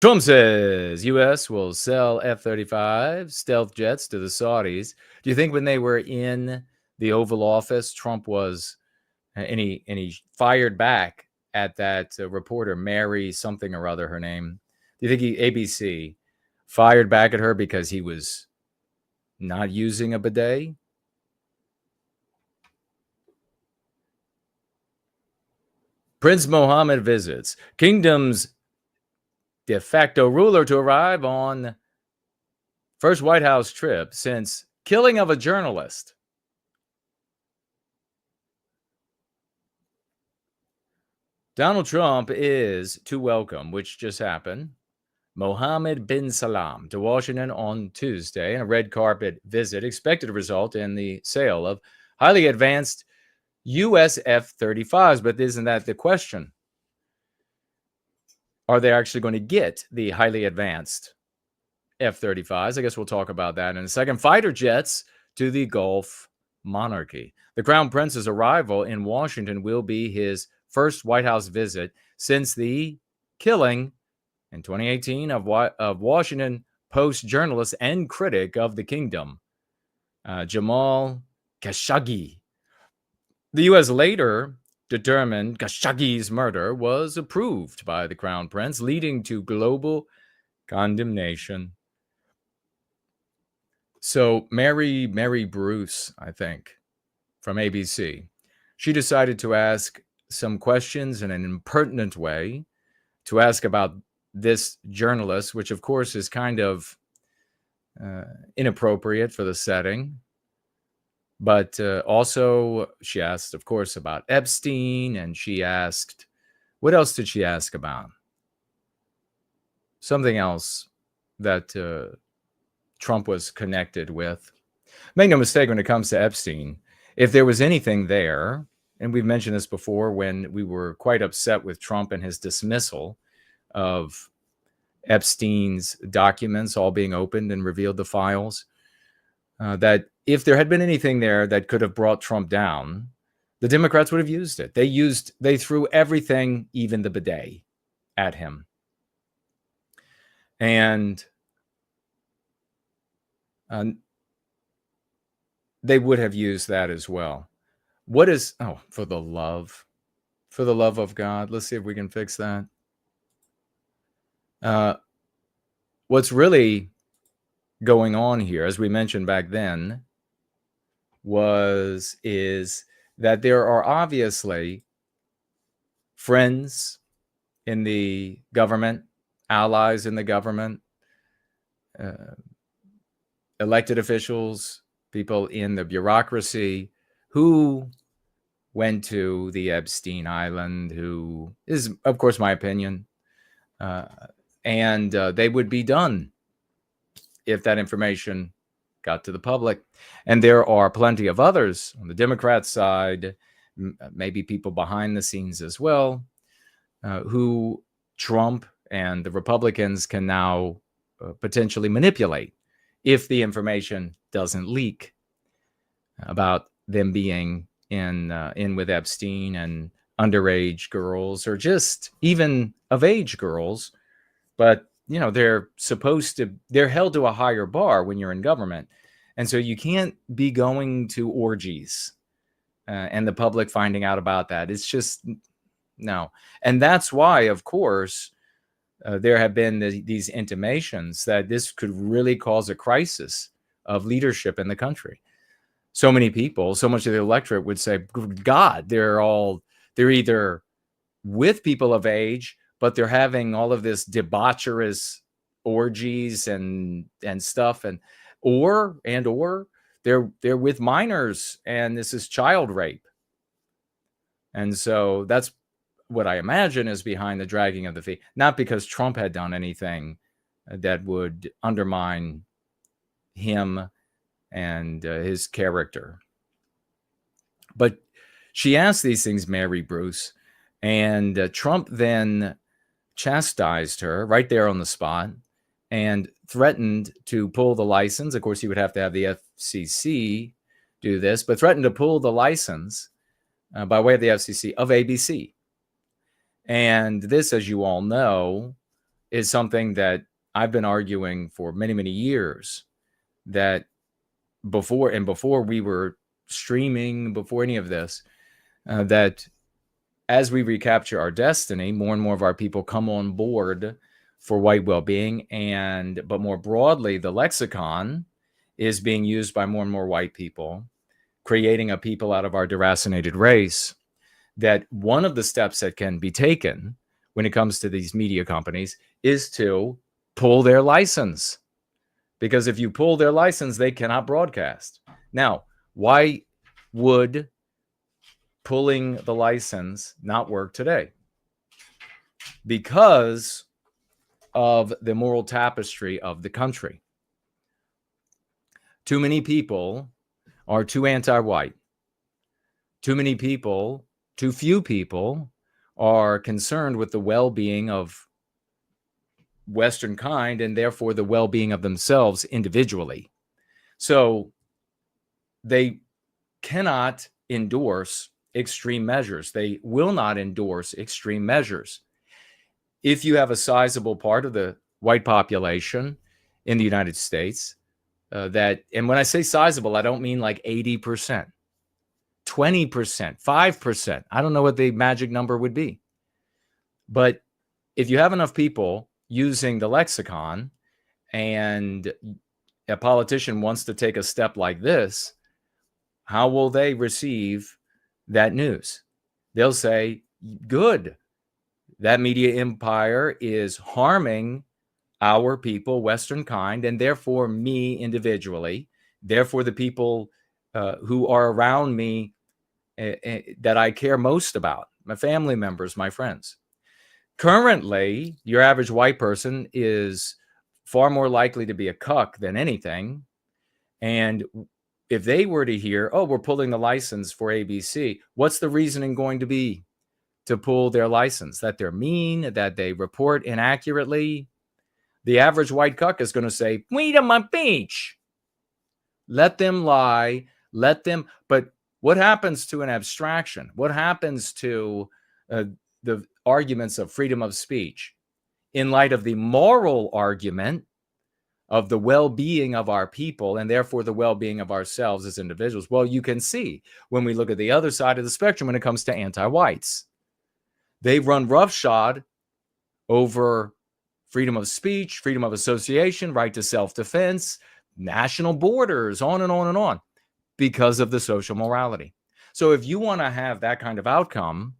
Trump says U.S. will sell F-35 stealth jets to the Saudis. Do you think when they were in the Oval Office, Trump was, and he fired back at that reporter, Mary something or other, her name? Do you think ABC fired back at her because he was not using a bidet? Prince Mohammed visits. Kingdom's de facto ruler to arrive on first White House trip since killing of a journalist. Donald Trump is to welcome, which just happened, Mohammed bin Salman to Washington on Tuesday in a red carpet visit expected to result in the sale of highly advanced U.S. F-35s. But isn't that the question? Are they actually going to get the highly advanced F-35s? I guess we'll talk about that in a second. Fighter jets to the Gulf monarchy. The Crown Prince's arrival in Washington will be his first White House visit since the killing in 2018 of Washington Post journalist and critic of the kingdom, Jamal Khashoggi. The U.S. later determined Khashoggi's murder was approved by the Crown Prince, leading to global condemnation. So Mary Bruce, I think, from ABC, she decided to ask some questions in an impertinent way, to ask about this journalist, which of course is kind of inappropriate for the setting. But also she asked, of course, about Epstein, and she asked, what else did she ask about? Something else that Trump was connected with. Make no mistake, when it comes to Epstein, if there was anything there, and we've mentioned this before when we were quite upset with Trump and his dismissal of Epstein's documents all being opened and revealed the files, that if there had been anything there that could have brought Trump down, the Democrats would have used it. They threw everything, even the bidet, at him. And they would have used that as well. What is, for the love of God, let's see if we can fix that. What's really going on here, as we mentioned back then, is that there are obviously friends in the government, allies in the government, elected officials, people in the bureaucracy who went to the Epstein Island, who is, of course, my opinion, and they would be done if that information got to the public. And there are plenty of others on the Democrat side, maybe people behind the scenes as well, who Trump and the Republicans can now potentially manipulate if the information doesn't leak about them being in with Epstein and underage girls, or just even of age girls. But they're held to a higher bar when you're in government. And so you can't be going to orgies and the public finding out about that. It's just, no. And that's why, of course, there have been these intimations that this could really cause a crisis of leadership in the country. So many people, so much of the electorate would say, God, they're either with people of age, but they're having all of this debaucherous orgies and stuff, or they're with minors, and this is child rape. And so that's what I imagine is behind the dragging of the feet, not because Trump had done anything that would undermine him and his character. But she asked these things, Mary Bruce, and Trump then chastised her right there on the spot and threatened to pull the license. Of course, he would have to have the FCC do this, but threatened to pull the license by way of the FCC of ABC. And this, as you all know, is something that I've been arguing for many, many years, that before we were streaming, before any of this, that as we recapture our destiny, more and more of our people come on board for white well-being, but more broadly, the lexicon is being used by more and more white people, creating a people out of our deracinated race. That one of the steps that can be taken when it comes to these media companies is to pull their license. Because if you pull their license, they cannot broadcast. Now, why would pulling the license not work today? Because of the moral tapestry of the country. Too many people are too anti-white. Too many people, too few people are concerned with the well-being of Western kind, and therefore the well-being of themselves individually. So they cannot endorse extreme measures. They will not endorse extreme measures. If you have a sizable part of the white population in the United States, and when I say sizable, I don't mean like 80%, 20%, 5%. I don't know what the magic number would be. But if you have enough people using the lexicon, and a politician wants to take a step like this, how will they receive that news? They'll say, good, that media empire is harming our people, Western kind, and therefore me individually, therefore the people who are around me that I care most about, my family members, my friends. Currently, your average white person is far more likely to be a cuck than anything. And if they were to hear, oh, we're pulling the license for ABC, what's the reasoning going to be to pull their license? That they're mean, that they report inaccurately? The average white cuck is going to say, wait on my beach. Let them lie. Let them. But what happens to an abstraction? What happens to the arguments of freedom of speech in light of the moral argument of the well-being of our people, and therefore the well-being of ourselves as individuals? Well, you can see when we look at the other side of the spectrum when it comes to anti-whites. They run roughshod over freedom of speech, freedom of association, right to self-defense, national borders, on and on and on, because of the social morality. So if you want to have that kind of outcome,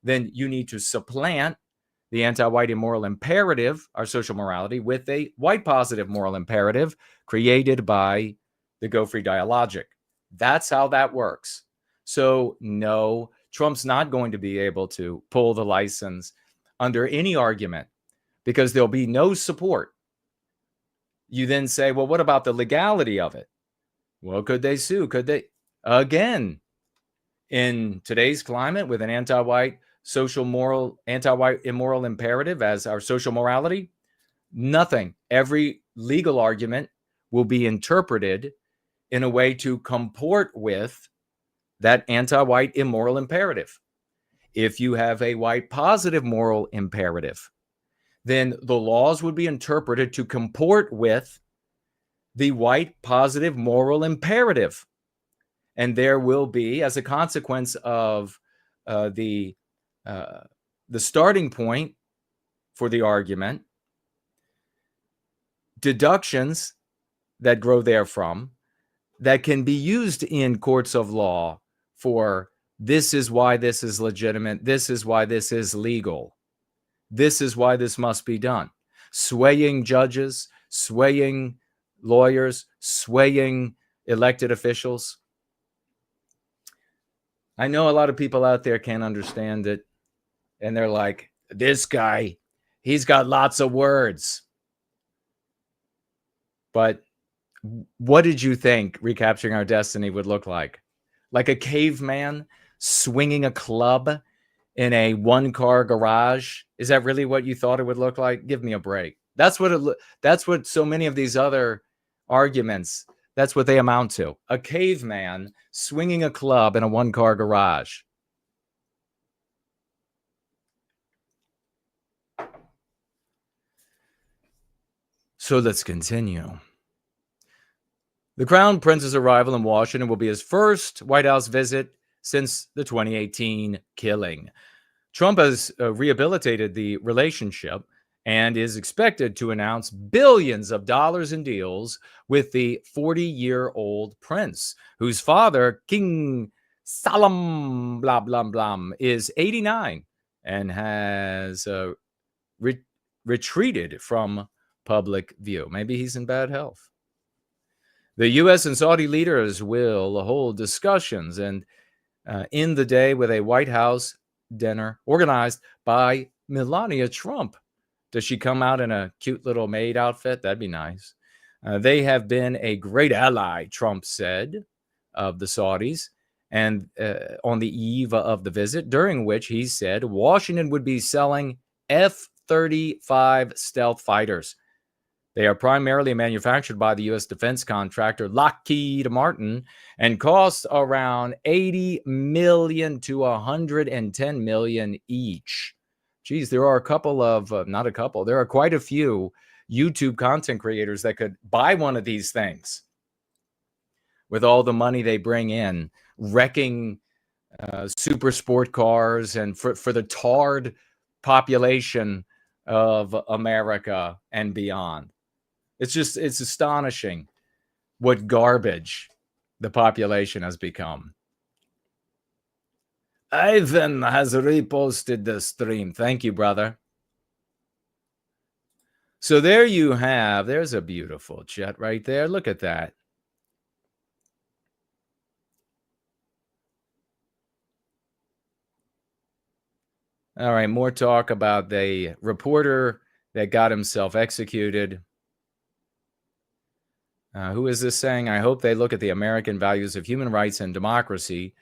then you need to supplant the anti-white immoral imperative, our social morality, with a white positive moral imperative created by the Go Free dialogic. That's how that works. So no, Trump's not going to be able to pull the license under any argument, because there'll be no support. You then say, well, what about the legality of it? Well, could they sue? Could they? Again, in today's climate, with an anti-white anti-white immoral imperative as our social morality, nothing. Every legal argument will be interpreted in a way to comport with that anti-white immoral imperative. If you have a white positive moral imperative, then the laws would be interpreted to comport with the white positive moral imperative. And there will be, as a consequence of the starting point for the argument, deductions that grow therefrom that can be used in courts of law for this is why this is legitimate, this is why this is legal, this is why this must be done. Swaying judges, swaying lawyers, swaying elected officials. I know a lot of people out there can't understand it, and they're like, this guy, he's got lots of words. But what did you think recapturing our destiny would look like? Like a caveman swinging a club in a one-car garage? Is that really what you thought it would look like? Give me a break. That's what so many of these other arguments, that's what they amount to. A caveman swinging a club in a one-car garage. So let's continue. The Crown Prince's arrival in Washington will be his first White House visit since the 2018 killing. Trump has rehabilitated the relationship and is expected to announce billions of dollars in deals with the 40-year-old prince, whose father, King Salam blah blah blah, is 89 and has retreated from public view. Maybe he's in bad health. The U.S. and Saudi leaders will hold discussions and in the day with a White House dinner organized by Melania Trump. Does she come out in a cute little maid outfit? That'd be nice. They have been a great ally, Trump said, of the Saudis, and on the eve of the visit, during which he said Washington would be selling F-35 stealth fighters. They are primarily manufactured by the U.S. defense contractor Lockheed Martin and cost around $80 million to $110 million each. Geez, there are there are quite a few YouTube content creators that could buy one of these things with all the money they bring in, wrecking super sport cars and for the tarred population of America and beyond. It's astonishing what garbage the population has become. Ivan has reposted the stream. Thank you, brother. So there you have, there's a beautiful jet right there. Look at that. All right, more talk about the reporter that got himself executed. Who is this saying? I hope they look at the American values of human rights and democracy,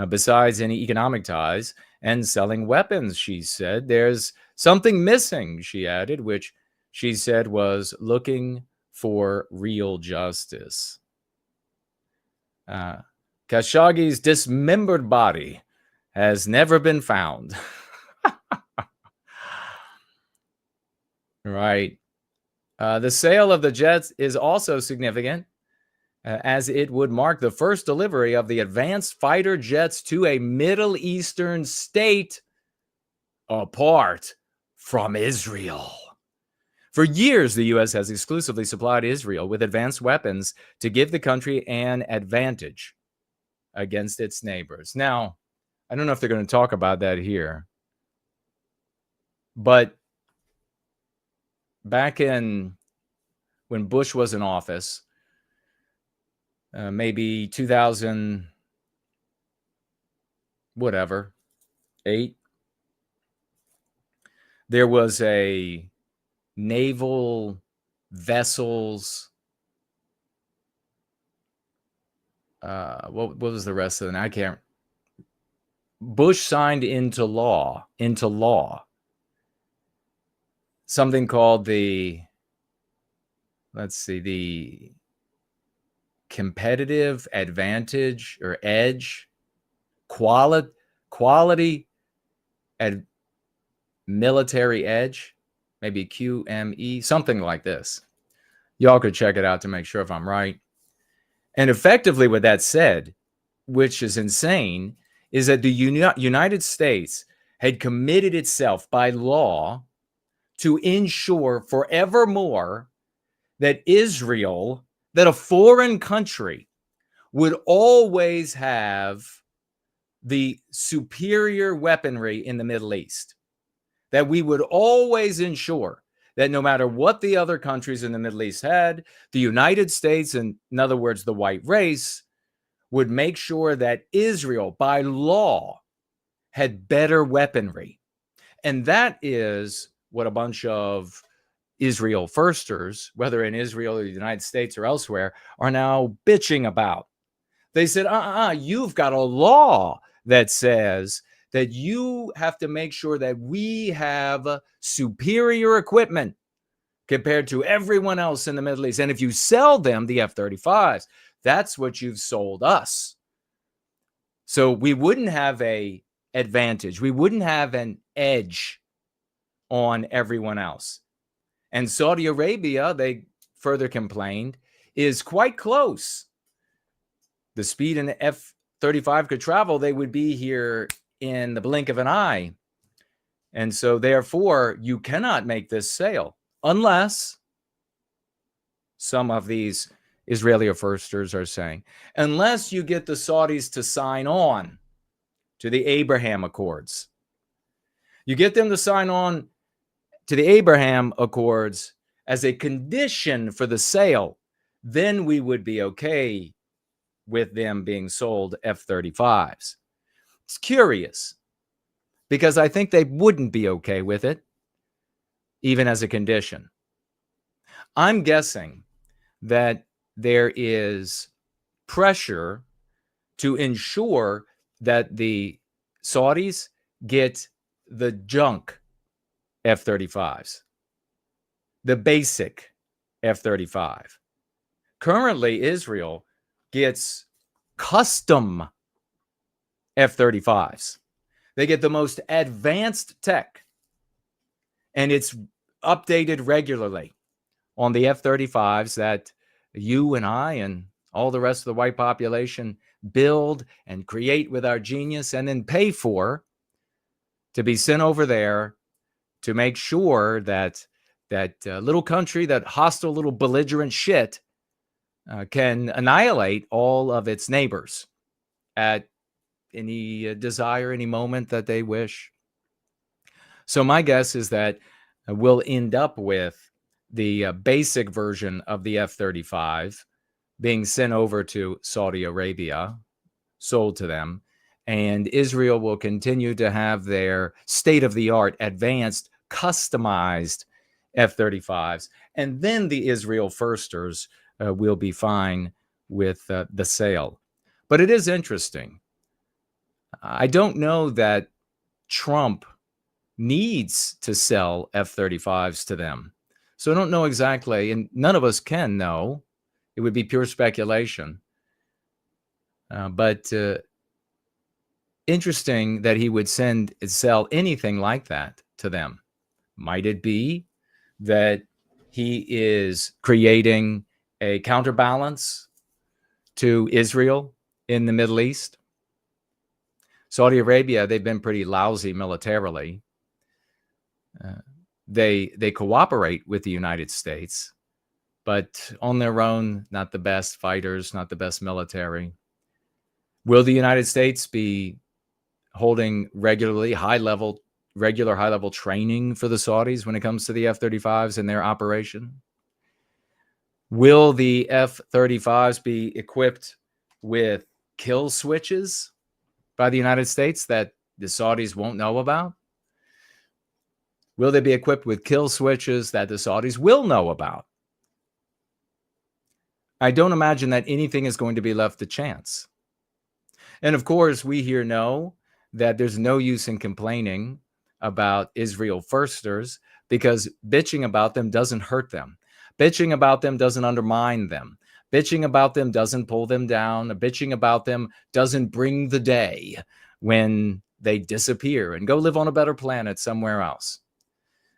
besides any economic ties and selling weapons, she said. There's something missing, she added, which she said was looking for real justice. Khashoggi's dismembered body has never been found. Right. The sale of the jets is also significant, as it would mark the first delivery of the advanced fighter jets to a Middle Eastern state apart from Israel. For years, the U.S. has exclusively supplied Israel with advanced weapons to give the country an advantage against its neighbors. Now, I don't know if they're going to talk about that here, but back in when Bush was in office, maybe 2000, whatever, 8, there was a naval vessels. What was the rest of it? I can't. Bush signed into law something called the competitive advantage or edge, quality and military edge, maybe QME, something like this. Y'all could check it out to make sure if I'm right. And effectively what that said, which is insane, is that the United States had committed itself by law to ensure forevermore that Israel, that a foreign country, would always have the superior weaponry in the Middle East. That we would always ensure that no matter what the other countries in the Middle East had, the United States, and in other words, the white race, would make sure that Israel, by law, had better weaponry. And that is what a bunch of Israel firsters, whether in Israel or the United States or elsewhere, are now bitching about. They said, you've got a law that says that you have to make sure that we have superior equipment compared to everyone else in the Middle East. And if you sell them the F-35s, that's what you've sold us. So we wouldn't have an advantage. We wouldn't have an edge on everyone else. And Saudi Arabia, they further complained, is quite close. The speed an F-35 could travel, they would be here in the blink of an eye. And so therefore, you cannot make this sale unless, some of these Israeli firsters are saying, unless you get the Saudis to sign on to the Abraham Accords. You get them to sign on to the Abraham Accords as a condition for the sale, then we would be okay with them being sold F-35s. It's curious because I think they wouldn't be okay with it, even as a condition. I'm guessing that there is pressure to ensure that the Saudis get the junk F-35s, the basic F-35. Currently, Israel gets custom F-35s. They get the most advanced tech, and it's updated regularly on the F-35s that you and I and all the rest of the white population build and create with our genius and then pay for to be sent over there to make sure that that little country, that hostile little belligerent shit, can annihilate all of its neighbors at any desire, any moment that they wish. So my guess is that we'll end up with the basic version of the F-35 being sent over to Saudi Arabia, sold to them, and Israel will continue to have their state-of-the-art, advanced, customized F-35s. And then the Israel firsters will be fine with the sale. But it is interesting. I don't know that Trump needs to sell F-35s to them. So I don't know exactly, and none of us can know. It would be pure speculation. But interesting that he would sell anything like that to them. Might it be that he is creating a counterbalance to Israel in the Middle East? Saudi Arabia, they've been pretty lousy militarily. They cooperate with the United States, but on their own, not the best fighters, not the best military. Will the United States be holding regular high-level training for the Saudis when it comes to the F-35s and their operation? Will the F-35s be equipped with kill switches by the United States that the Saudis won't know about? Will they be equipped with kill switches that the Saudis will know about? I don't imagine that anything is going to be left to chance. And of course, we here know that there's no use in complaining about Israel firsters because bitching about them doesn't hurt them. Bitching about them doesn't undermine them. Bitching about them doesn't pull them down. Bitching about them doesn't bring the day when they disappear and go live on a better planet somewhere else.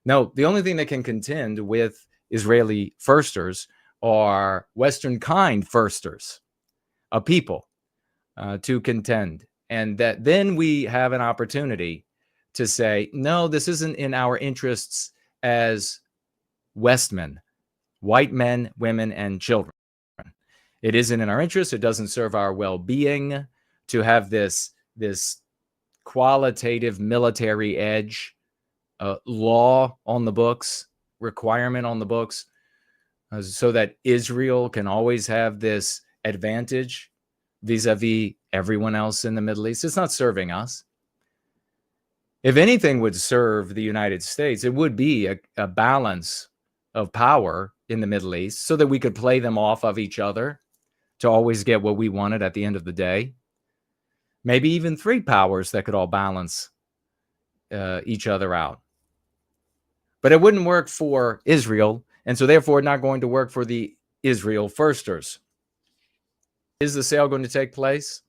No, the only thing that can contend with Israeli firsters are Western kind firsters, a people to contend. And that then we have an opportunity to say, no, this isn't in our interests as Westmen, white men, women, and children. It isn't in our interest. It doesn't serve our well-being to have this qualitative military edge, law on the books, requirement on the books, so that Israel can always have this advantage vis-a-vis everyone else in the Middle East. It's not serving us. If anything would serve the United States, it would be a balance of power in the Middle East so that we could play them off of each other to always get what we wanted at the end of the day. Maybe even three powers that could all balance each other out. But it wouldn't work for Israel, and so therefore not going to work for the Israel firsters. Is the sale going to take place?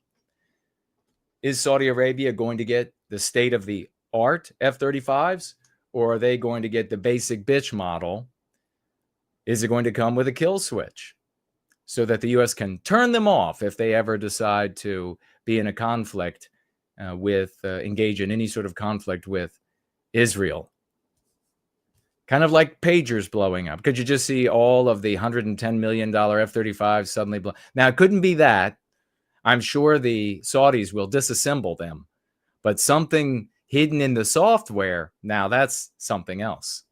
Is Saudi Arabia going to get the state-of-the-art F-35s, or are they going to get the basic bitch model Is it going to come with a kill switch so that the U.S. can turn them off if they ever decide to be in a conflict engage in any sort of conflict with Israel? Kind of like pagers blowing up. Could you just see all of the $110 million F-35 suddenly blow? Now, it couldn't be that. I'm sure the Saudis will disassemble them, but something hidden in the software, now that's something else.